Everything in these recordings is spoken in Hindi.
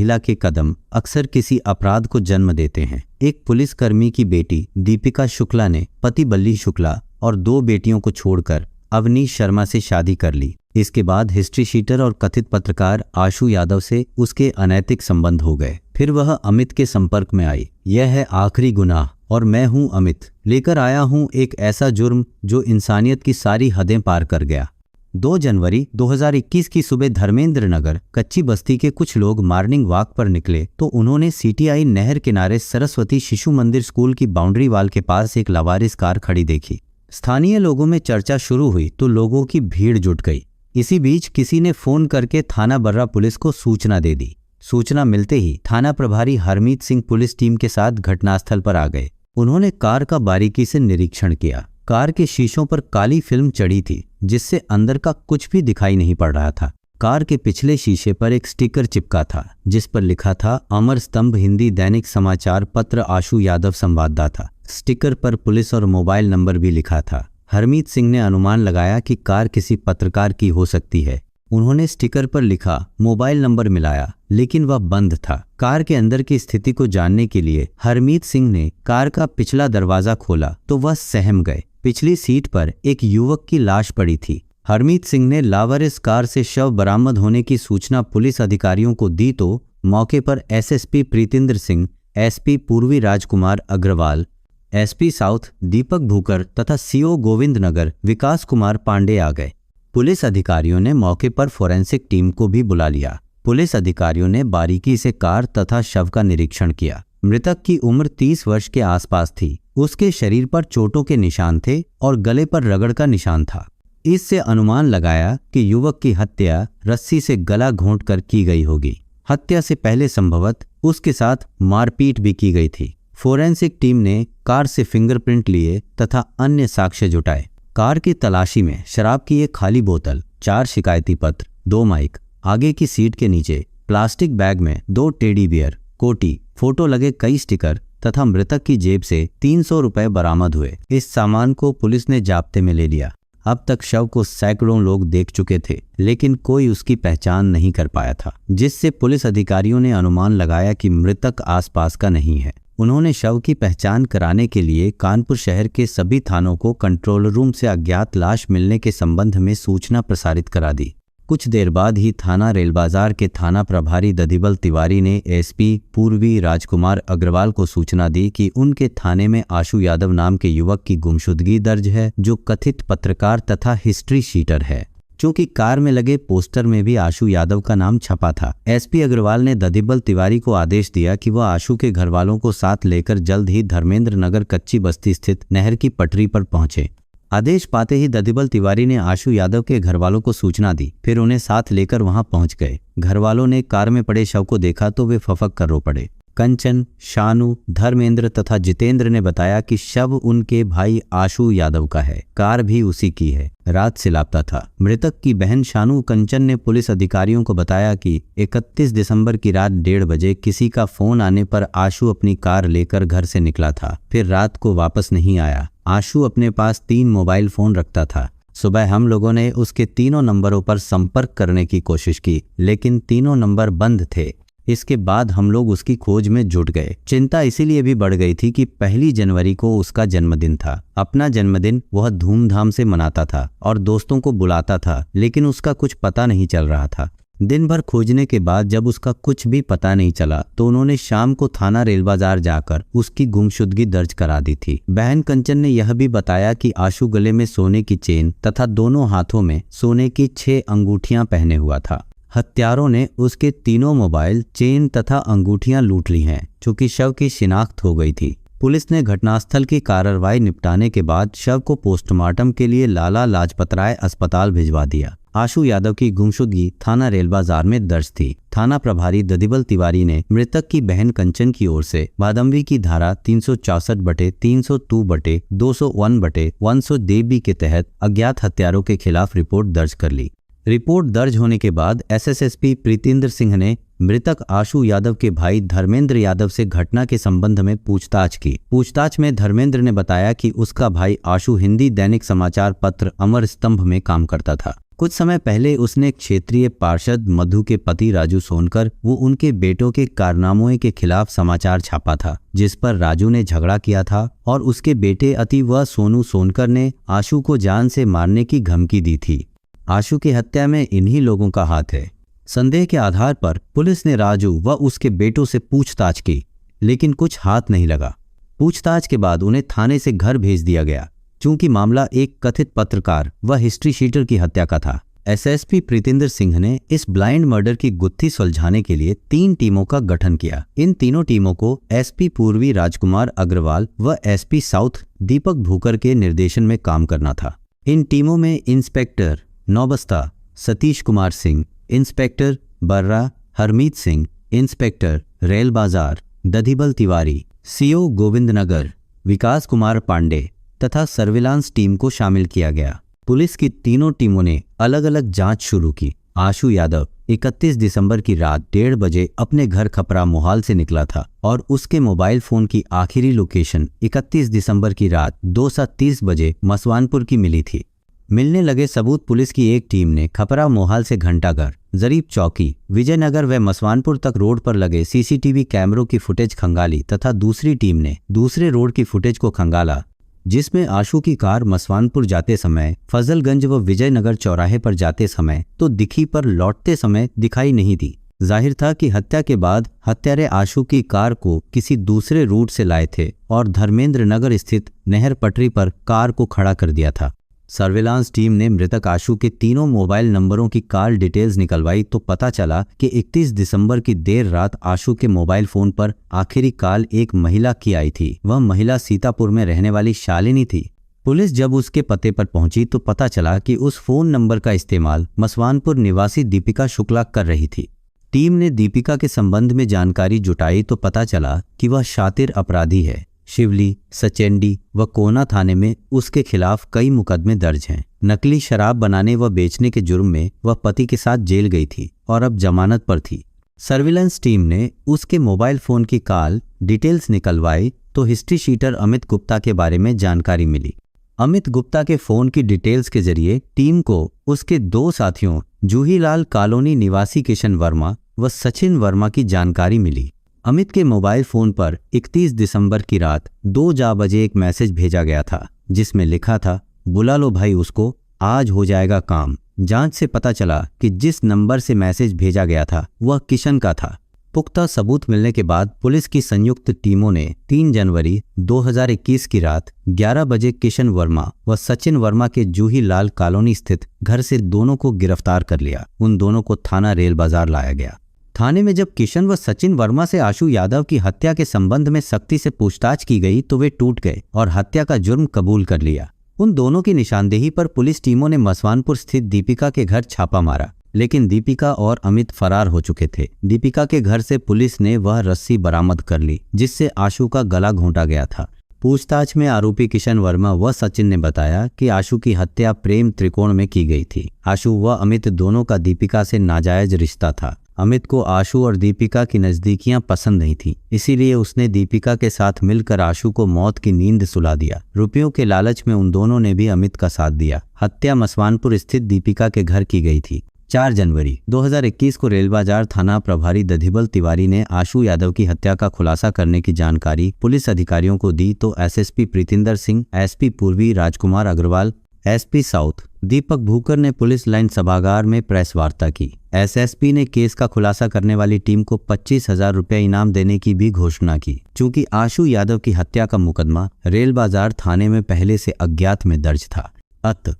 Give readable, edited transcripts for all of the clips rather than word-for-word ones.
महिला के कदम अक्सर किसी अपराध को जन्म देते हैं। एक पुलिसकर्मी की बेटी दीपिका शुक्ला ने पति बल्ली शुक्ला और 2 बेटियों को छोड़कर अवनीश शर्मा से शादी कर ली। इसके बाद हिस्ट्री शीटर और कथित पत्रकार आशु यादव से उसके अनैतिक संबंध हो गए। फिर वह अमित के संपर्क में आई। यह है आखिरी गुनाह और मैं हूं अमित, लेकर आया हूं एक ऐसा जुर्म जो इंसानियत की सारी हदें पार कर गया। 2 जनवरी 2021 की सुबह धर्मेंद्र नगर कच्ची बस्ती के कुछ लोग मॉर्निंग वॉक पर निकले तो उन्होंने सीटीआई नहर किनारे सरस्वती शिशु मंदिर स्कूल की बाउंड्री वाल के पास एक लावारिस कार खड़ी देखी। स्थानीय लोगों में चर्चा शुरू हुई तो लोगों की भीड़ जुट गई। इसी बीच किसी ने फोन करके थाना बर्रा पुलिस को सूचना दे दी। सूचना मिलते ही थाना प्रभारी हरमीत सिंह पुलिस टीम के साथ घटनास्थल पर आ गए। उन्होंने कार का बारीकी से निरीक्षण किया। कार के शीशों पर काली फिल्म चढ़ी थी जिससे अंदर का कुछ भी दिखाई नहीं पड़ रहा था। कार के पिछले शीशे पर एक स्टिकर चिपका था जिस पर लिखा था अमर स्तंभ हिंदी दैनिक समाचार पत्र आशु यादव संवाददाता। स्टिकर पर पुलिस और मोबाइल नंबर भी लिखा था। हरमीत सिंह ने अनुमान लगाया कि कार किसी पत्रकार की हो सकती है। उन्होंने स्टिकर पर लिखा मोबाइल नंबर मिलाया लेकिन वह बंद था। कार के अंदर की स्थिति को जानने के लिए हरमीत सिंह ने कार का पिछला दरवाजा खोला तो वह सहम गए। पिछली सीट पर एक युवक की लाश पड़ी थी। हरमीत सिंह ने लावारिस कार से शव बरामद होने की सूचना पुलिस अधिकारियों को दी तो मौके पर एसएसपी प्रीतिंद्र सिंह, एसपी पूर्वी राजकुमार अग्रवाल, एसपी साउथ दीपक भूकर तथा सीओ गोविंद नगर विकास कुमार पांडे आ गए। पुलिस अधिकारियों ने मौके पर फोरेंसिक टीम को भी बुला लिया। पुलिस अधिकारियों ने बारीकी से कार तथा शव का निरीक्षण किया। मृतक की उम्र 30 वर्ष के आसपास थी। उसके शरीर पर चोटों के निशान थे और गले पर रगड़ का निशान था। इससे अनुमान लगाया कि युवक की हत्या रस्सी से गला घोंटकर की गई होगी। हत्या से पहले संभवतः उसके साथ मारपीट भी की गई थी। फोरेंसिक टीम ने कार से फिंगरप्रिंट लिए तथा अन्य साक्ष्य जुटाए। कार की तलाशी में शराब की एक खाली बोतल, 4 शिकायती पत्र, 2 माइक, आगे की सीट के नीचे प्लास्टिक बैग में 2 टेडी बियर, कोटी, फोटो लगे कई स्टिकर तथा मृतक की जेब से 300 रुपए बरामद हुए। इस सामान को पुलिस ने जाब्ते में ले लिया। अब तक शव को सैकड़ों लोग देख चुके थे लेकिन कोई उसकी पहचान नहीं कर पाया था, जिससे पुलिस अधिकारियों ने अनुमान लगाया कि मृतक आसपास का नहीं है। उन्होंने शव की पहचान कराने के लिए कानपुर शहर के सभी थानों को कंट्रोल रूम से अज्ञात लाश मिलने के संबंध में सूचना प्रसारित करा दी। कुछ देर बाद ही थाना रेल बाजार के थाना प्रभारी दधिबल तिवारी ने एसपी पूर्वी राजकुमार अग्रवाल को सूचना दी कि उनके थाने में आशु यादव नाम के युवक की गुमशुदगी दर्ज है जो कथित पत्रकार तथा हिस्ट्री शीटर है। चूंकि कार में लगे पोस्टर में भी आशु यादव का नाम छपा था, एसपी अग्रवाल ने दधिबल तिवारी को आदेश दिया कि वह आशु के घरवालों को साथ लेकर जल्द ही धर्मेंद्र नगर कच्ची बस्ती स्थित नहर की पटरी पर पहुंचे। आदेश पाते ही दधिबल तिवारी ने आशु यादव के घरवालों को सूचना दी, फिर उन्हें साथ लेकर वहां पहुंच गए। घरवालों ने कार में पड़े शव को देखा तो वे फफक कर रो पड़े। कंचन, शानू, धर्मेंद्र तथा जितेंद्र ने बताया कि शव उनके भाई आशु यादव का है, कार भी उसी की है, रात से लापता था। मृतक की बहन शानू कंचन ने पुलिस अधिकारियों को बताया कि 31 दिसंबर की रात 1:30 बजे किसी का फोन आने पर आशु अपनी कार लेकर घर से निकला था, फिर रात को वापस नहीं आया। आशु अपने पास 3 मोबाइल फोन रखता था। सुबह हम लोगों ने उसके तीनों नंबरों पर संपर्क करने की कोशिश की लेकिन तीनों नंबर बंद थे। इसके बाद हम लोग उसकी खोज में जुट गए। चिंता इसीलिए भी बढ़ गई थी कि 1 जनवरी को उसका जन्मदिन था। अपना जन्मदिन वह धूमधाम से मनाता था और दोस्तों को बुलाता था, लेकिन उसका कुछ पता नहीं चल रहा था। दिन भर खोजने के बाद जब उसका कुछ भी पता नहीं चला तो उन्होंने शाम को थाना रेल बाजार जाकर उसकी गुमशुदगी दर्ज करा दी थी। बहन कंचन ने यह भी बताया कि आशु गले में सोने की चेन तथा दोनों हाथों में सोने की 6 अंगूठियां पहने हुआ था। हत्यारों ने उसके तीनों मोबाइल, चेन तथा अंगूठियां लूट ली हैं, चूंकि शव की शिनाख्त हो गई थी। पुलिस ने घटनास्थल की कार्रवाई निपटाने के बाद शव को पोस्टमार्टम के लिए लाला लाजपत राय अस्पताल भिजवा दिया। आशु यादव की गुमशुदगी थाना रेल बाजार में दर्ज थी। थाना प्रभारी दधिबल तिवारी ने मृतक की बहन कंचन की ओर से बादम्बी की धारा 364/302/201/100 देबी के तहत अज्ञात हत्यारों के खिलाफ रिपोर्ट दर्ज कर ली। रिपोर्ट दर्ज होने के बाद एसएसपी प्रीतिंद्र सिंह ने मृतक आशु यादव के भाई धर्मेंद्र यादव से घटना के संबंध में पूछताछ की। पूछताछ में धर्मेंद्र ने बताया कि उसका भाई आशु हिंदी दैनिक समाचार पत्र अमर स्तंभ में काम करता था। कुछ समय पहले उसने क्षेत्रीय पार्षद मधु के पति राजू सोनकर वो उनके बेटों के कारनामों के खिलाफ समाचार छापा था, जिस पर राजू ने झगड़ा किया था और उसके बेटे अति व सोनू सोनकर ने आशु को जान से मारने की धमकी दी थी। आशु की हत्या में इन्हीं लोगों का हाथ है। संदेह के आधार पर पुलिस ने राजू व उसके बेटों से पूछताछ की, लेकिन कुछ हाथ नहीं लगा। पूछताछ के बाद उन्हें थाने से घर भेज दिया गया, चूंकि मामला एक कथित पत्रकार व हिस्ट्री शीटर की हत्या का था। एसएसपी प्रीतिंदर सिंह ने इस ब्लाइंड मर्डर की गुत्थी सुलझाने के लिए 3 टीमों का गठन किया। इन तीनों टीमों को एसपी पूर्वी राजकुमार अग्रवाल व एसपी साउथ दीपक भूकर के निर्देशन में काम करना था। इन टीमों में इंस्पेक्टर नौबस्ता सतीश कुमार सिंह, इंस्पेक्टर बर्रा हरमीत सिंह, इंस्पेक्टर रेल बाजार दधिबल तिवारी, सीओ गोविंदनगर विकास कुमार पांडे तथा सर्विलांस टीम को शामिल किया गया। पुलिस की तीनों टीमों ने अलग अलग जांच शुरू की। आशु यादव 31 दिसंबर की रात 1:30 बजे अपने घर खपरा मोहाल से निकला था और उसके मोबाइल फोन की आखिरी लोकेशन 31 दिसंबर की रात 2:30 बजे मसवानपुर की मिली थी। मिलने लगे सबूत पुलिस की एक टीम ने खपरा मोहाल से घंटाघर, जरीब चौकी, विजयनगर व मसवानपुर तक रोड पर लगे सीसीटीवी कैमरों की फुटेज खंगाली तथा दूसरी टीम ने दूसरे रोड की फुटेज को खंगाला, जिसमें आशु की कार मसवानपुर जाते समय, फजलगंज व विजयनगर चौराहे पर जाते समय तो दिखी पर लौटते समय दिखाई नहीं दी। जाहिर था कि हत्या के बाद हत्यारे आशु की कार को किसी दूसरे रूट से लाए थे और धर्मेंद्र नगर स्थित नहर पटरी पर कार को खड़ा कर दिया था। सर्विलांस टीम ने मृतक आशु के तीनों मोबाइल नंबरों की कॉल डिटेल्स निकलवाई तो पता चला कि 31 दिसंबर की देर रात आशु के मोबाइल फोन पर आखिरी कॉल एक महिला की आई थी। वह महिला सीतापुर में रहने वाली शालिनी थी। पुलिस जब उसके पते पर पहुंची तो पता चला कि उस फोन नंबर का इस्तेमाल मसवानपुर निवासी दीपिका शुक्ला कर रही थी। टीम ने दीपिका के संबंध में जानकारी जुटाई तो पता चला कि वह शातिर अपराधी है। शिवली, सचेंडी व कोना थाने में उसके खिलाफ कई मुकदमे दर्ज हैं। नकली शराब बनाने व बेचने के जुर्म में वह पति के साथ जेल गई थी और अब जमानत पर थी। सर्विलांस टीम ने उसके मोबाइल फोन की कॉल डिटेल्स निकलवाई तो हिस्ट्री शीटर अमित गुप्ता के बारे में जानकारी मिली। अमित गुप्ता के फोन की डिटेल्स के जरिए टीम को उसके 2 साथियों जूहीलाल कॉलोनी निवासी किशन वर्मा व सचिन वर्मा की जानकारी मिली। अमित के मोबाइल फोन पर 31 दिसंबर की रात 2 बजे एक मैसेज भेजा गया था, जिसमें लिखा था, बुला लो भाई उसको, आज हो जाएगा काम। जांच से पता चला कि जिस नंबर से मैसेज भेजा गया था वह किशन का था। पुख्ता सबूत मिलने के बाद पुलिस की संयुक्त टीमों ने 3 जनवरी 2021 की रात 11 बजे किशन वर्मा व सचिन वर्मा के जूहीलाल कॉलोनी स्थित घर से दोनों को गिरफ्तार कर लिया। उन दोनों को थाना रेल बाजार लाया गया। थाने में जब किशन व सचिन वर्मा से आशु यादव की हत्या के संबंध में सख्ती से पूछताछ की गई तो वे टूट गए और हत्या का जुर्म कबूल कर लिया। उन दोनों की निशानदेही पर पुलिस टीमों ने मसवानपुर स्थित दीपिका के घर छापा मारा, लेकिन दीपिका और अमित फरार हो चुके थे। दीपिका के घर से पुलिस ने वह रस्सी बरामद कर ली जिससे आशु का गला घोंटा गया था। पूछताछ में आरोपी किशन वर्मा व सचिन ने बताया कि आशु की हत्या प्रेम त्रिकोण में की गई थी। आशु व अमित दोनों का दीपिका से नाजायज रिश्ता था। अमित को आशु और दीपिका की नजदीकियां पसंद नहीं थी, इसीलिए उसने दीपिका के साथ मिलकर आशु को मौत की नींद सुला दिया। रुपयों के लालच में उन दोनों ने भी अमित का साथ दिया। हत्या मसवानपुर स्थित दीपिका के घर की गई थी। 4 जनवरी 2021 को रेल बाजार थाना प्रभारी दधिबल तिवारी ने आशु यादव की हत्या का खुलासा करने की जानकारी पुलिस अधिकारियों को दी तो एसएसपी प्रीतिंदर सिंह, एसपी पूर्वी राजकुमार अग्रवाल, एसपी साउथ दीपक भूकर ने पुलिस लाइन सभागार में प्रेस वार्ता की। एसएसपी ने केस का खुलासा करने वाली टीम को 25,000 रुपये इनाम देने की भी घोषणा की। चूंकि आशु यादव की हत्या का मुकदमा रेल बाजार थाने में पहले से अज्ञात में दर्ज था।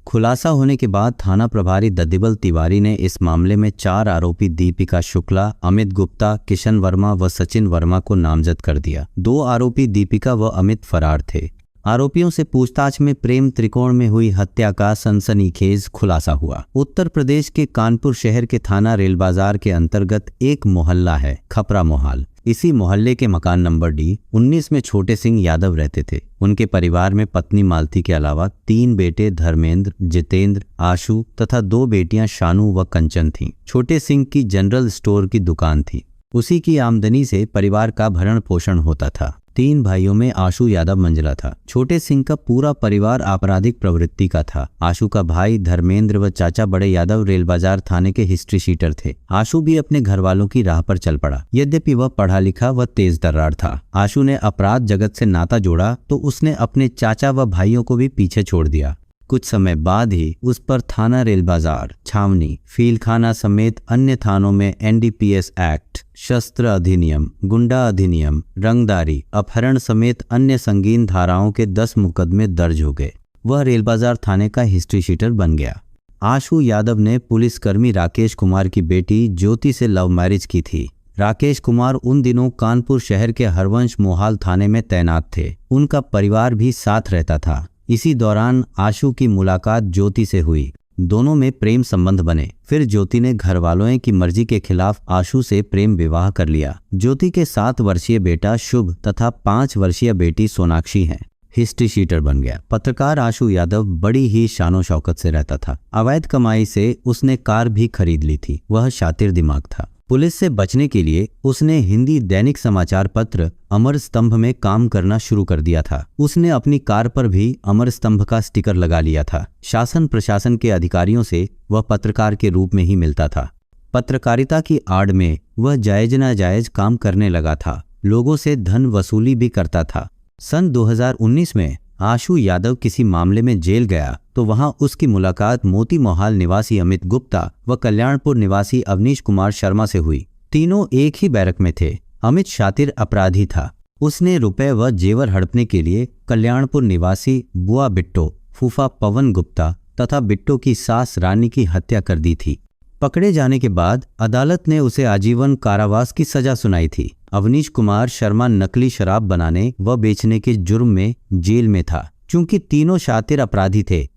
खुलासा होने के बाद थाना प्रभारी दधिबल तिवारी ने इस मामले में 4 आरोपी दीपिका शुक्ला, अमित गुप्ता, किशन वर्मा व सचिन वर्मा को नामजद कर दिया। 2 आरोपी दीपिका व अमित फरार थे। आरोपियों से पूछताछ में प्रेम त्रिकोण में हुई हत्या का सनसनीखेज खुलासा हुआ। उत्तर प्रदेश के कानपुर शहर के थाना रेल बाजार के अंतर्गत एक मोहल्ला है खपरा मोहाल। इसी मोहल्ले के मकान नंबर डी 19 में छोटे सिंह यादव रहते थे। उनके परिवार में पत्नी मालती के अलावा 3 बेटे धर्मेंद्र, जितेंद्र, आशु तथा 2 बेटियां शानू व कंचन थीं। छोटे सिंह की जनरल स्टोर की दुकान थी। उसी की आमदनी से परिवार का भरण पोषण होता था। 3 भाइयों में आशु यादव मंझला था। छोटे सिंह का पूरा परिवार आपराधिक प्रवृत्ति का था। आशु का भाई धर्मेंद्र व चाचा बड़े यादव रेल बाजार थाने के हिस्ट्री शीटर थे। आशु भी अपने घर वालों की राह पर चल पड़ा। यद्यपि वह पढ़ा लिखा व तेज तर्रार था। आशु ने अपराध जगत से नाता जोड़ा तो उसने अपने चाचा व भाइयों को भी पीछे छोड़ दिया। कुछ समय बाद ही उस पर थाना रेल बाजार, छावनी, फीलखाना समेत अन्य थानों में NDPS एक्ट, शस्त्र अधिनियम, गुंडा अधिनियम, रंगदारी, अपहरण समेत अन्य संगीन धाराओं के 10 मुकदमे दर्ज हो गए। वह रेल बाजार थाने का हिस्ट्री शीटर बन गया। आशु यादव ने पुलिसकर्मी राकेश कुमार की बेटी ज्योति से लव मैरिज की थी। राकेश कुमार उन दिनों कानपुर शहर के हरवंश मोहाल थाने में तैनात थे। उनका परिवार भी साथ रहता था। इसी दौरान आशु की मुलाकात ज्योति से हुई। दोनों में प्रेम संबंध बने। फिर ज्योति ने घर वालों की मर्जी के खिलाफ आशु से प्रेम विवाह कर लिया। ज्योति के 7 वर्षीय बेटा शुभ तथा 5 वर्षीय बेटी सोनाक्षी हैं। हिस्ट्री शीटर बन गया। पत्रकार आशु यादव बड़ी ही शानो शौकत से रहता था। अवैध कमाई से उसने कार भी खरीद ली थी। वह शातिर दिमाग था। पुलिस से बचने के लिए उसने हिंदी दैनिक समाचार पत्र अमर स्तंभ में काम करना शुरू कर दिया था। उसने अपनी कार पर भी अमर स्तंभ का स्टिकर लगा लिया था। शासन प्रशासन के अधिकारियों से वह पत्रकार के रूप में ही मिलता था। पत्रकारिता की आड़ में वह जायज नाजायज काम करने लगा था। लोगों से धन वसूली भी करता था। सन 2019 में आशु यादव किसी मामले में जेल गया तो वहां उसकी मुलाकात मोती मोहाल निवासी अमित गुप्ता व कल्याणपुर निवासी अवनीश कुमार शर्मा से हुई। तीनों एक ही बैरक में थे। अमित शातिर अपराधी था। उसने रुपए व जेवर हड़पने के लिए कल्याणपुर निवासी बुआ बिट्टो, फूफा पवन गुप्ता तथा बिट्टो की सास रानी की हत्या कर दी थी। पकड़े जाने के बाद अदालत ने उसे आजीवन कारावास की सजा सुनाई थी। अवनीश कुमार शर्मा नकली शराब बनाने व बेचने के जुर्म में जेल में था। चूंकि तीनों शातिर अपराधी थे,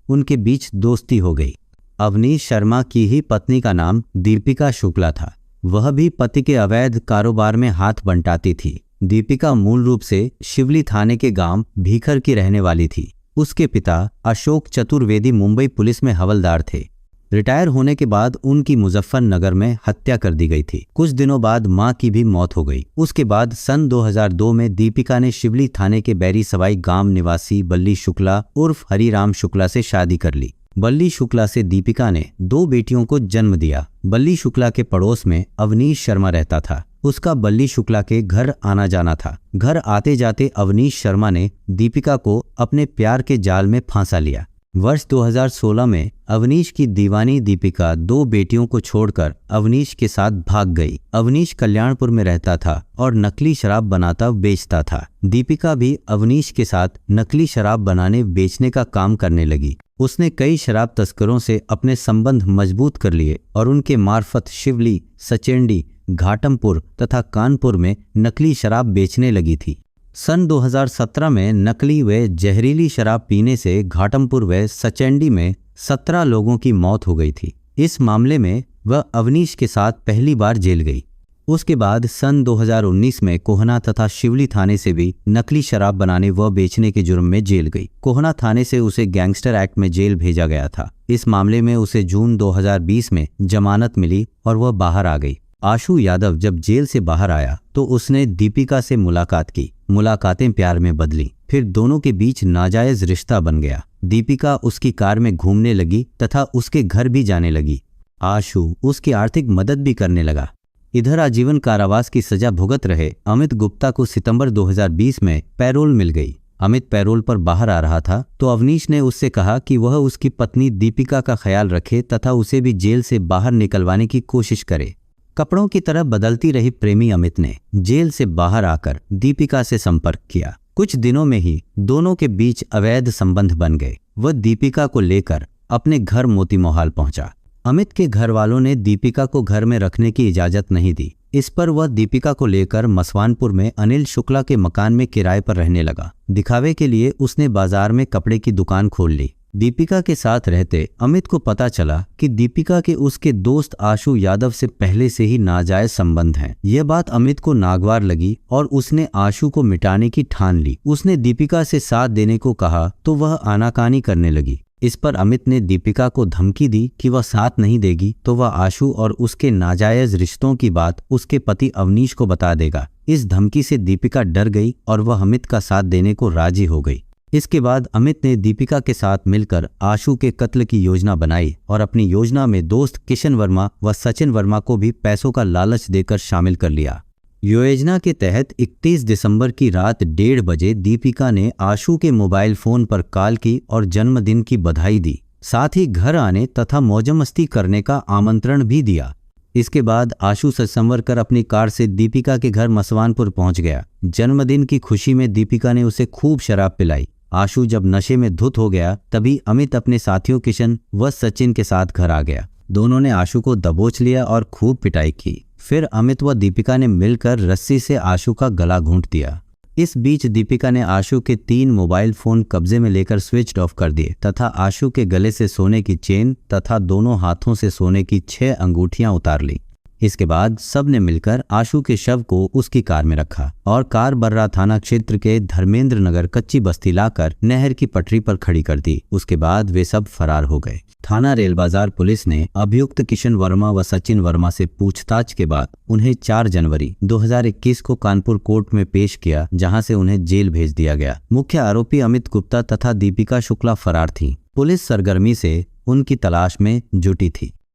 उनके बीच दोस्ती हो गई। अवनीश शर्मा की ही पत्नी का नाम दीपिका शुक्ला था। वह भी पति के अवैध कारोबार में हाथ बंटाती थी। दीपिका मूल रूप से शिवली थाने के गांव भीखर की रहने वाली थी। उसके पिता अशोक चतुर्वेदी मुंबई पुलिस में हवलदार थे। रिटायर होने के बाद उनकी मुजफ्फरनगर में हत्या कर दी गई थी। कुछ दिनों बाद मां की भी मौत हो गई। उसके बाद सन 2002 में दीपिका ने शिवली थाने के बैरी सवाई गांव निवासी बल्ली शुक्ला उर्फ हरिराम शुक्ला से शादी कर ली। बल्ली शुक्ला से दीपिका ने 2 बेटियों को जन्म दिया। बल्ली शुक्ला के पड़ोस में अवनीश शर्मा रहता था। उसका बल्ली शुक्ला के घर आना जाना था। घर आते जाते अवनीश शर्मा ने दीपिका को अपने प्यार के जाल में फांसा लिया। वर्ष 2016 में अवनीश की दीवानी दीपिका 2 बेटियों को छोड़कर अवनीश के साथ भाग गई। अवनीश कल्याणपुर में रहता था और नकली शराब बनाता बेचता था। दीपिका भी अवनीश के साथ नकली शराब बनाने बेचने का काम करने लगी। उसने कई शराब तस्करों से अपने संबंध मजबूत कर लिए और उनके मार्फत शिवली, सचेंडी, घाटमपुर तथा कानपुर में नकली शराब बेचने लगी थी। सन 2017 में नकली व जहरीली शराब पीने से घाटमपुर व सचेंडी में 17 लोगों की मौत हो गई थी। इस मामले में वह अवनीश के साथ पहली बार जेल गई। उसके बाद सन 2019 में कोहना तथा शिवली थाने से भी नकली शराब बनाने व बेचने के जुर्म में जेल गई। कोहना थाने से उसे गैंगस्टर एक्ट में जेल भेजा गया था। इस मामले में उसे जून 2020 में जमानत मिली और वह बाहर आ गई। आशु यादव जब जेल से बाहर आया तो उसने दीपिका से मुलाकात की। मुलाकातें प्यार में बदली। फिर दोनों के बीच नाजायज रिश्ता बन गया। दीपिका उसकी कार में घूमने लगी तथा उसके घर भी जाने लगी। आशु उसकी आर्थिक मदद भी करने लगा। इधर आजीवन कारावास की सजा भुगत रहे अमित गुप्ता को सितंबर 2020 में पैरोल मिल गई। अमित पैरोल पर बाहर आ रहा था तो अवनीश ने उससे कहा कि वह उसकी पत्नी दीपिका का ख्याल रखे तथा उसे भी जेल से बाहर निकलवाने की कोशिश करे। कपड़ों की तरह बदलती रही प्रेमी अमित ने जेल से बाहर आकर दीपिका से संपर्क किया। कुछ दिनों में ही दोनों के बीच अवैध संबंध बन गए। वह दीपिका को लेकर अपने घर मोती मोहाल पहुंचा। अमित के घर वालों ने दीपिका को घर में रखने की इजाजत नहीं दी। इस पर वह दीपिका को लेकर मसवानपुर में अनिल शुक्ला के मकान में किराए पर रहने लगा। दिखावे के लिए उसने बाजार में कपड़े की दुकान खोल ली। दीपिका के साथ रहते अमित को पता चला कि दीपिका के उसके दोस्त आशु यादव से पहले से ही नाजायज संबंध हैं। यह बात अमित को नागवार लगी और उसने आशु को मिटाने की ठान ली। उसने दीपिका से साथ देने को कहा तो वह आनाकानी करने लगी। इस पर अमित ने दीपिका को धमकी दी कि वह साथ नहीं देगी तो वह आशु और उसके नाजायज रिश्तों की बात उसके पति अवनीश को बता देगा। इस धमकी से दीपिका डर गई और वह अमित का साथ देने को राजी हो गई। इसके बाद अमित ने दीपिका के साथ मिलकर आशु के कत्ल की योजना बनाई और अपनी योजना में दोस्त किशन वर्मा व सचिन वर्मा को भी पैसों का लालच देकर शामिल कर लिया। योजना के तहत 31 दिसंबर की रात 1:30 बजे दीपिका ने आशु के मोबाइल फोन पर कॉल की और जन्मदिन की बधाई दी, साथ ही घर आने तथा मौज-मस्ती करने का आमंत्रण भी दिया। इसके बाद आशु सच संवर कर अपनी कार से दीपिका के घर मसवानपुर पहुंच गया। जन्मदिन की खुशी में दीपिका ने उसे खूब शराब पिलाई। आशु जब नशे में धुत हो गया तभी अमित अपने साथियों किशन व सचिन के साथ घर आ गया। दोनों ने आशु को दबोच लिया और खूब पिटाई की। फिर अमित व दीपिका ने मिलकर रस्सी से आशु का गला घूंट दिया। इस बीच दीपिका ने आशु के 3 मोबाइल फोन कब्जे में लेकर स्विच ऑफ कर दिए तथा आशु के गले से सोने की चेन तथा दोनों हाथों से सोने की 6 अंगूठियां उतार ली। इसके बाद सब ने मिलकर आशु के शव को उसकी कार में रखा और कार बर्रा थाना क्षेत्र के धर्मेंद्र नगर कच्ची बस्ती लाकर नहर की पटरी पर खड़ी कर दी। उसके बाद वे सब फरार हो गए। थाना रेल बाजार पुलिस ने अभियुक्त किशन वर्मा व सचिन वर्मा से पूछताछ के बाद उन्हें 4 जनवरी 2021 को कानपुर कोर्ट में पेश किया, जहां से उन्हें जेल भेज दिया गया। मुख्य आरोपी अमित गुप्ता तथा दीपिका शुक्ला फरार थी। पुलिस सरगर्मी से उनकी तलाश में जुटी थी।